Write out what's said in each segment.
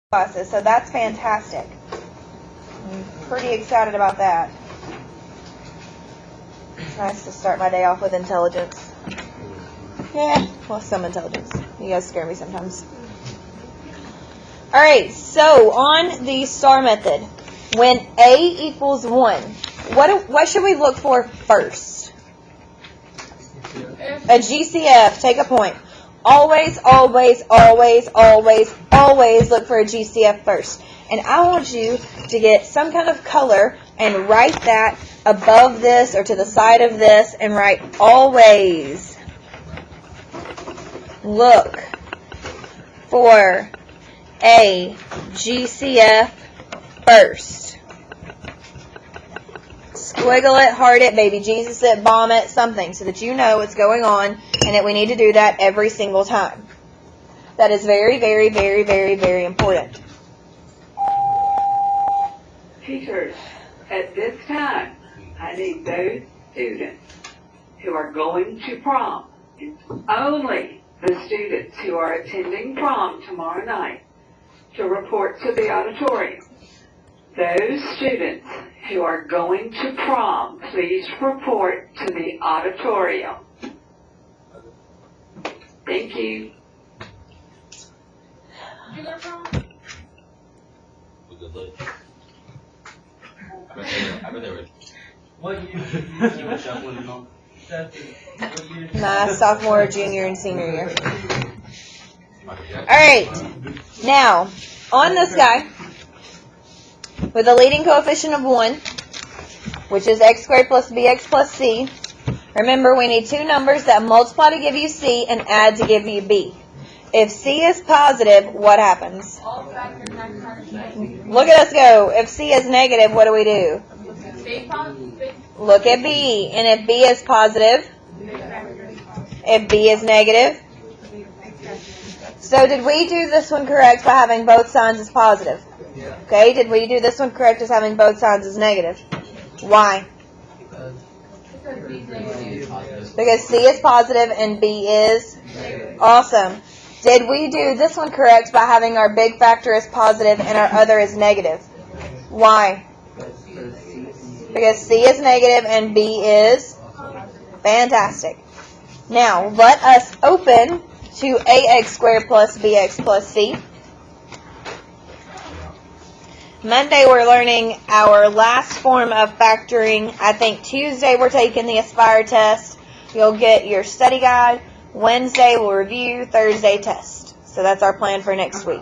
classes, so that's fantastic. I'm pretty excited about that. It's nice to start my day off with intelligence. Yeah, well, some intelligence. You guys scare me sometimes. Alright, so on the STAR method, when A equals 1, what should we look for first? A GCF. Take a point. Always, always, always, always, always look for a GCF first. And I want you to get some kind of color and write that above this or to the side of this and write always. Look for a GCF first. Squiggle it, heart it, baby Jesus it, bomb it, something, so that you know what's going on and that we need to do that every single time. That is very, very, very, very, very important. Teachers, at this time, I need those students who are going to prom. It's only the students who are attending prom tomorrow night to report to the auditorium. Those students who are going to prom, please report to the auditorium. Thank you. Did you go to prom? Good luck. I bet they were. What year? You were shuffling on. My sophomore, junior, and senior year. Alright, now, on this guy, with a leading coefficient of 1, which is x squared plus bx plus c, remember we need two numbers that multiply to give you c and add to give you b. If c is positive, what happens? All factors maximize. Look at us go. If c is negative, what do we do? Big positive. Look at b. And if b is positive, if b is negative. So did we do this one correct by having both signs as positive? Okay, did we do this one correct as having both signs as negative? Why? Because c is positive and b is awesome. Did we do this one correct by having our big factor as positive and our other as negative? Why? Because c is negative and b is fantastic. Now, let us open to ax squared plus bx plus c. Monday we're learning our last form of factoring. I think Tuesday we're taking the Aspire test. You'll get your study guide. Wednesday we'll review. Thursday test. So that's our plan for next week.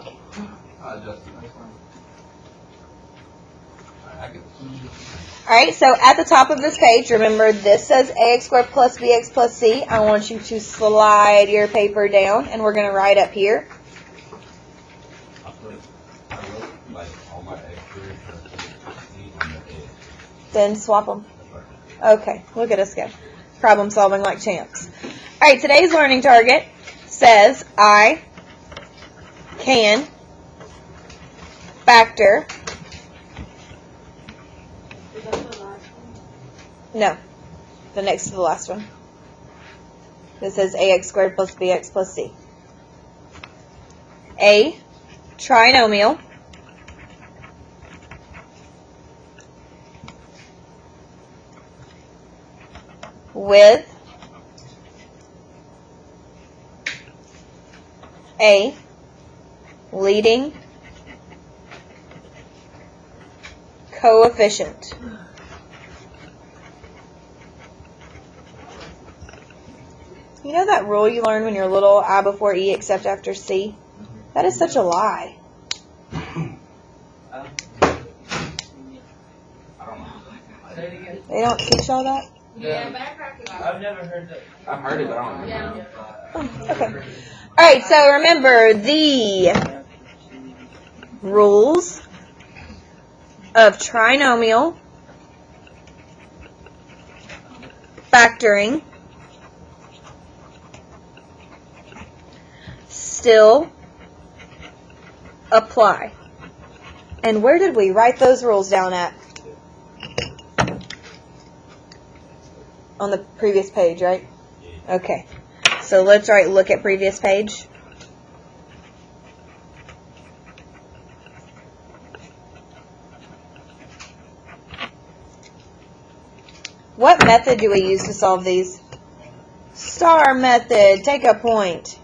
Alright, so at the top of this page, remember this says ax squared plus bx plus c. I want you to slide your paper down, and we're going to write up here. Then swap them. Okay, look at us go. Problem solving like champs. Alright, today's learning target says I can factor. No, the next to the last one. This says ax squared plus bx plus c. A trinomial with a leading coefficient. You know that rule you learned when you're little, I before E except after C? That is such a lie. They don't teach all that? Yeah, backtrack. I've never heard that. I've heard it, but I don't Yeah. remember. Oh, okay. Alright, so remember the rules of trinomial factoring still apply. And where did we write those rules down at? On the previous page, right? Okay. So let's write look at previous page. What method do we use to solve these? Star method. Take a point.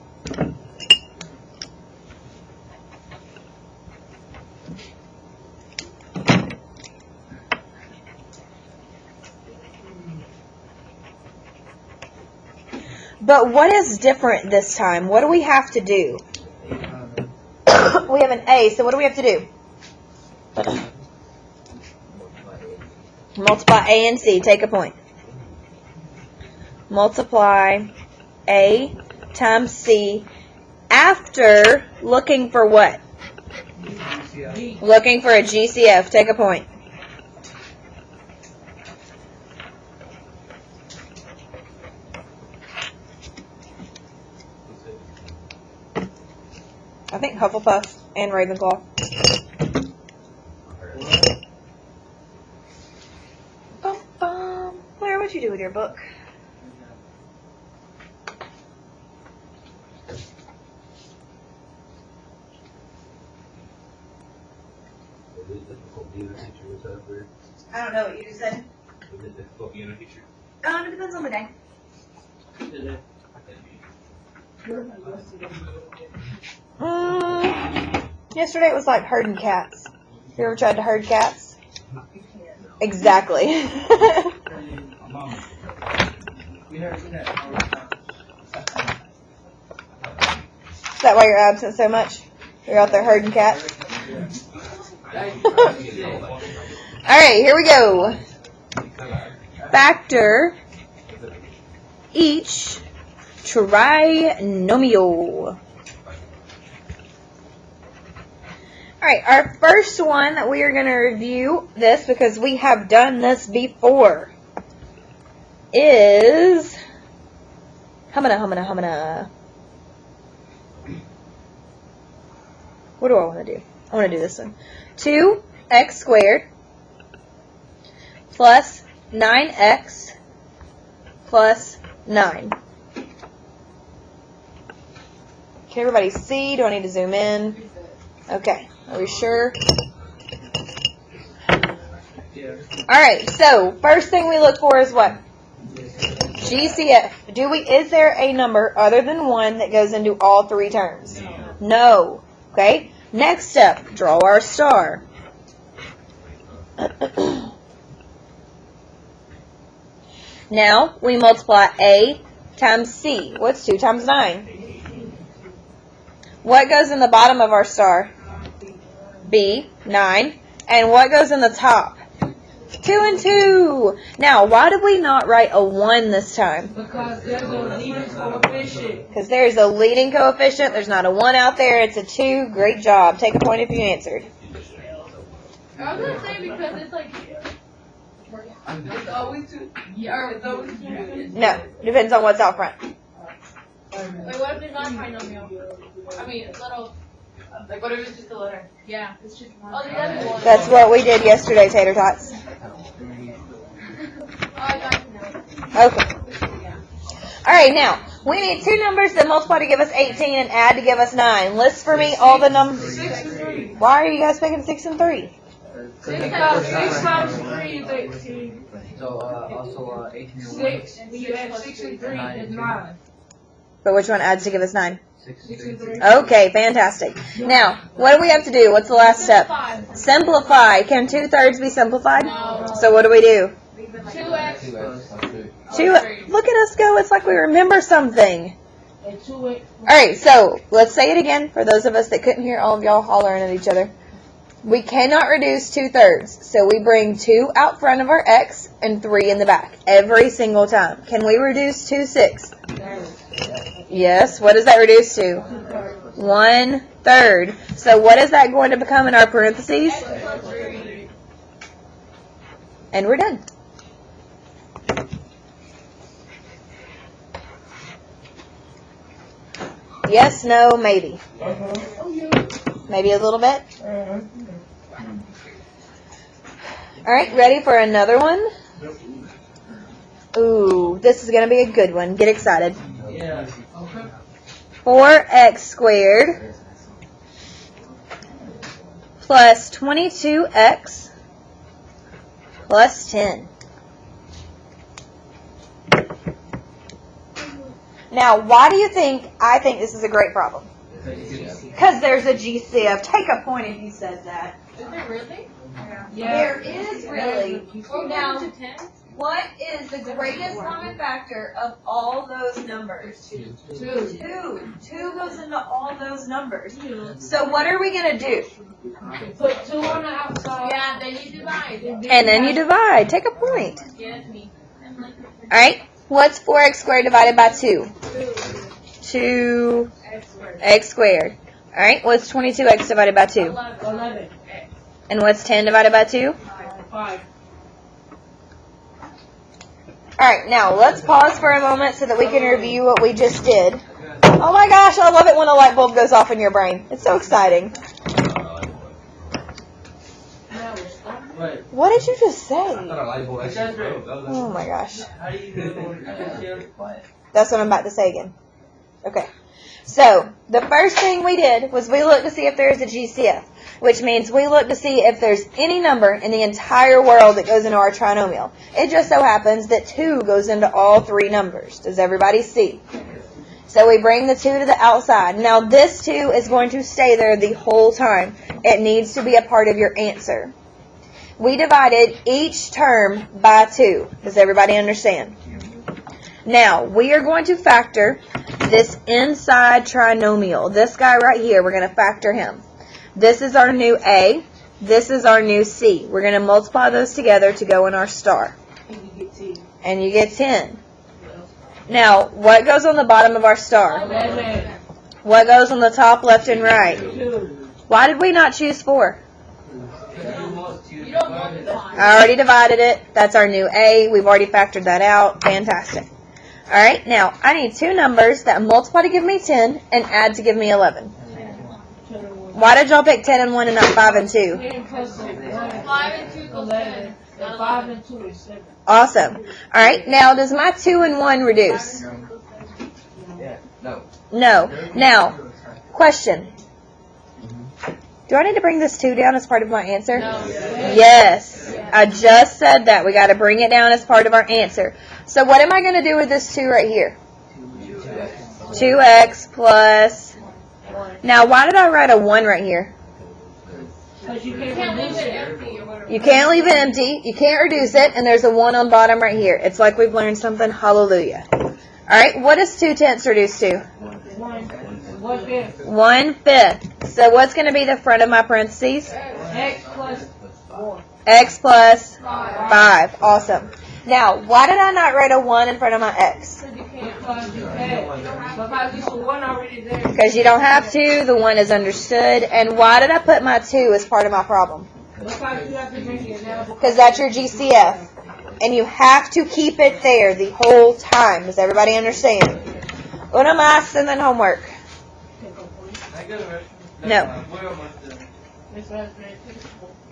But what is different this time? What do we have to do? We have an A, so what do we have to do? Multiply A and C. Take a point. Multiply A times C after looking for what? Looking for a GCF. Take a point. I think Hufflepuff and Ravenclaw. Where would you do with your book? I don't know what you just said. It depends on the day. Yesterday it was like herding cats. You ever tried to herd cats? Exactly. Is that why you're absent so much? You're out there herding cats? Alright, here we go. Factor each trinomial. Alright, our first one that we are going to review this because we have done this before is humana. What do I want to do? I want to do this one. 2x squared plus 9x plus 9. Can everybody see? Do I need to zoom in? Okay. Are we sure? Alright, so first thing we look for is what? GCF. Is there a number other than 1 that goes into all 3 terms? No. Okay? Next step, draw our star. Now, we multiply A times C. What's 2 times 9? What goes in the bottom of our star? B, 9. And what goes in the top? 2 and 2. Now, why did we not write a 1 this time? Because there's a leading coefficient. Because there's a leading coefficient. There's not a 1 out there. It's a 2. Great job. Take a point if you answered. I was going to say because it's like, it's always two. Yeah, it's always two. No. Depends on what's out front. Like, what if it's not trinomial? I mean, a little, like, what if it's just a letter? Yeah, it's just one. Oh, there's one. That's what we did yesterday, Tater Tots. Oh, I got it now. Okay. Alright, now, we need 2 numbers that multiply to give us 18 and add to give us 9. List for me all the numbers. 6 and 3. Why are you guys picking 6 and 3? Because 6 times 3 is 18. So, also, 18 and 1. 6, and you add 6 and 3 is 9. But which one adds to give us 9? 6 6 and 3. Okay, fantastic. Now, what do we have to do? What's the last step? Simplify. Can 2/3 be simplified? No. So what do we do? 2x. 2. Look at us go. It's like we remember something. And 2x. Alright, so let's say it again for those of us that couldn't hear all of y'all hollering at each other. We cannot reduce 2/3, so we bring 2 out front of our x and 3 in the back every single time. Can we reduce 2/6? Yes. What does that reduce to? 1/3. So what is that going to become in our parentheses? And we're done. Yes, no, maybe. Maybe a little bit. Alright, ready for another one? Ooh, this is going to be a good one. Get excited. 4x squared plus 22x plus 10. Now, why do you think I think this is a great problem? Because there's a GCF. Take a point if you said that. Is there really? There is really. Or Now, to 10? what is the greatest common factor of all those numbers? 2. 2 goes into all those numbers. So what are we going to do? Put 2 on the outside. Yeah, then you divide. And then you divide. Take a point. Yes, me. All right. What's 4x squared divided by 2? 2x squared. All right. What's 22x divided by 2? 11. And what's 10 divided by 2? 5. All right. Now, let's pause for a moment so that we can review what we just did. Oh my gosh, I love it when a light bulb goes off in your brain. It's so exciting. What did you just say? Oh my gosh. That's what I'm about to say again. Okay. So, the first thing we did was we looked to see if there is a GCF, which means we looked to see if there's any number in the entire world that goes into our trinomial. It just so happens that 2 goes into all 3 numbers. Does everybody see? So we bring the 2 to the outside. Now this 2 is going to stay there the whole time. It needs to be a part of your answer. We divided each term by 2. Does everybody understand? Now, we are going to factor this inside trinomial. This guy right here, we're going to factor him. This is our new A. This is our new C. We're going to multiply those together to go in our star. And you get 10. Now, what goes on the bottom of our star? What goes on the top, left, and right? Why did we not choose 4? You don't multiply. I already divided it. That's our new A. We've already factored that out. Fantastic. All right, now I need 2 numbers that multiply to give me 10 and add to give me 11. Why did y'all pick 10 and 1 and not 5 and 2? 5 and 2 goes 10. 5 and 2 is 7. Awesome. All right, now does my 2 and 1 reduce? No. Now, question. Do I need to bring this 2 down as part of my answer? No. Yes. I just said that. We got to bring it down as part of our answer. So what am I going to do with this 2 right here? 2x plus. Now, why did I write a 1 right here? Because you can't leave it empty or whatever. You can't leave it empty. You can't reduce it. And there's a 1 on bottom right here. It's like we've learned something. Hallelujah. All right. What does 2/10 reduce to? 1/5. 1/5. So what's going to be the front of my parentheses? X plus 4. X plus 5. Awesome. Now, why did I not write a 1 in front of my X? Because you can't. Because there's a 1 already there. Because you don't have to. The 1 is understood. And why did I put my 2 as part of my problem? Because you have to bring it down. Because that's your GCF. And you have to keep it there the whole time. Does everybody understand? Una más and then homework. No.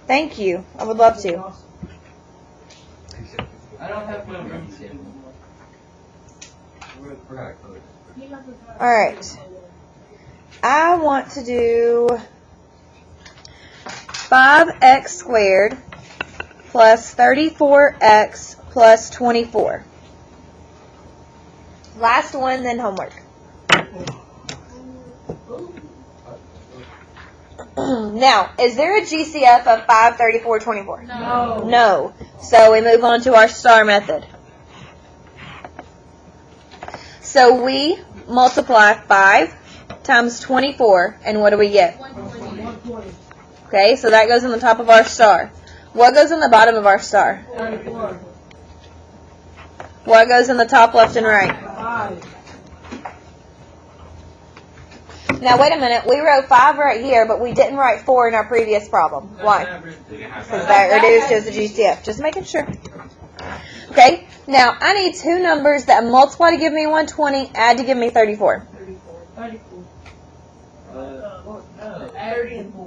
Thank you. I would love to. I don't have my All right. I want to do 5x squared plus 34x plus 24. Last one, then homework. Now, is there a GCF of 5, 34, 24? No. No. So we move on to our star method. So we multiply 5 times 24, and what do we get? 120. Okay, so that goes on the top of our star. What goes on the bottom of our star? 34. What goes on the top, left, and right? 5. Now, wait a minute. We wrote 5 right here, but we didn't write 4 in our previous problem. Why? Because that reduced as a GCF. Just making sure. Okay, now I need 2 numbers that multiply to give me 120, add to give me 34.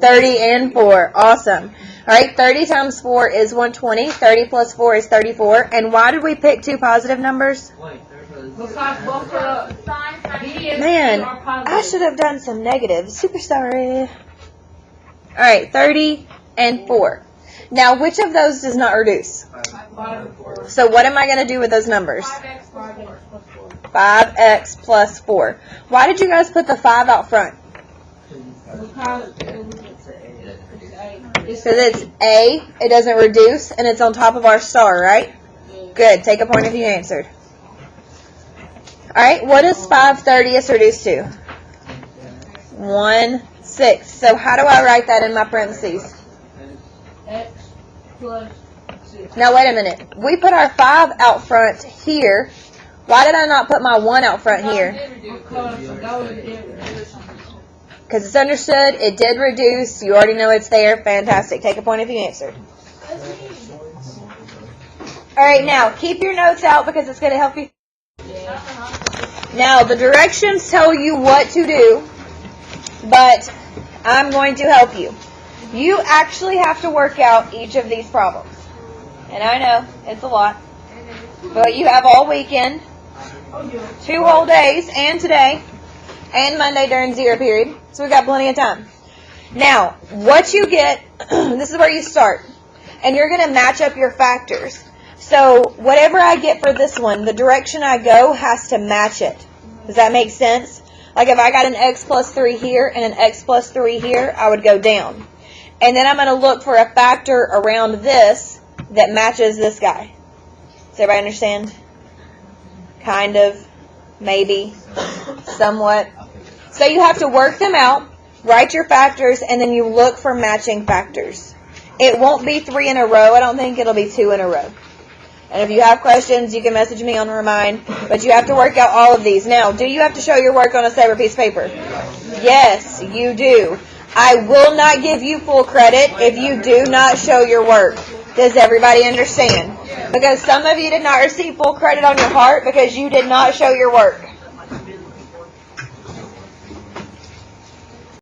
30 and 4. Awesome. All right, 30 times 4 is 120. 30 plus 4 is 34. And why did we pick 2 positive numbers? Because both of the B and C Man, are positive. I should have done some negatives. Super sorry. All right, 30 and 4. Now, which of those does not reduce? 5 and 4. So what am I going to do with those numbers? 5x plus 4. 5x plus 4. Why did you guys put the 5 out front? Because it's A, it doesn't reduce, and it's on top of our star, right? Good. Take a point if you answered. Alright, what is 5/30 reduced to? 1/6. So how do I write that in my parentheses? X plus 6. Now wait a minute. We put our 5 out front here. Why did I not put my 1 out front here? Because it's understood. It did reduce. You already know it's there. Fantastic. Take a point if you answered. Alright, now keep your notes out because it's going to help you. Now the directions tell you what to do, but I'm going to help you. You actually have to work out each of these problems. And I know, it's a lot. But you have all weekend, 2 whole days, and today, and Monday during 0 period. So we got plenty of time. Now, what you get, this is where you start. And you're going to match up your factors. So whatever I get for this one, the direction I go has to match it. Does that make sense? Like if I got an x plus 3 here and an x plus 3 here, I would go down. And then I'm going to look for a factor around this that matches this guy. Does everybody understand? Kind of, maybe, somewhat. So you have to work them out, write your factors, and then you look for matching factors. It won't be 3 in a row. I don't think it'll be 2 in a row. And if you have questions, you can message me on Remind. But you have to work out all of these. Now, do you have to show your work on a separate piece of paper? Yes, you do. I will not give you full credit if you do not show your work. Does everybody understand? Because some of you did not receive full credit on your heart because you did not show your work.